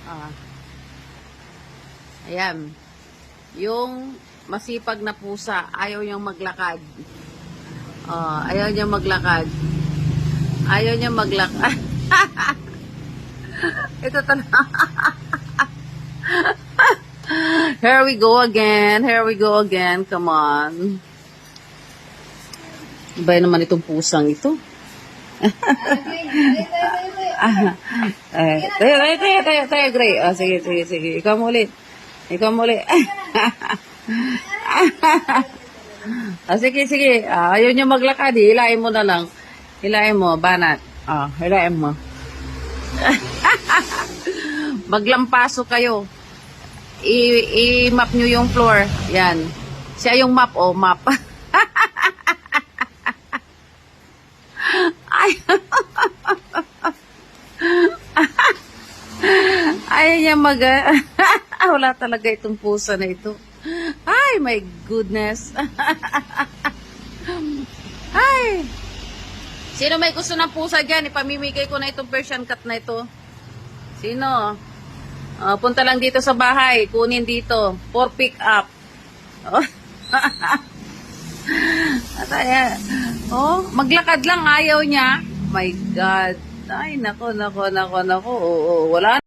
Ah, ayan. Yung masipag na pusa, ayaw niyang maglakad. Ayaw niyang maglakad. Ayaw niyang maglakad. Ito talaga. Here we go again. Here we go again. Come on. Iba naman itong pusang ito. Tayo, Gray. Sige. Ikaw mo ulit. Sige. Ayaw niya maglakad. Hilahin mo na lang. Hilahin mo, banat. Hilahin mo. Maglampaso kayo. I-map nyo yung floor. Yan. Siya yung map, map. Ayaw niya wala talaga itong pusa na ito. Ay, my goodness. Ay. Sino may gusto ng pusa dyan? Ipamimigay ko na itong Persian cat na ito. Sino? Punta lang dito sa bahay. Kunin dito. For pick up. Maglakad lang. Ayaw niya. My God. Ay, nako. Oo, wala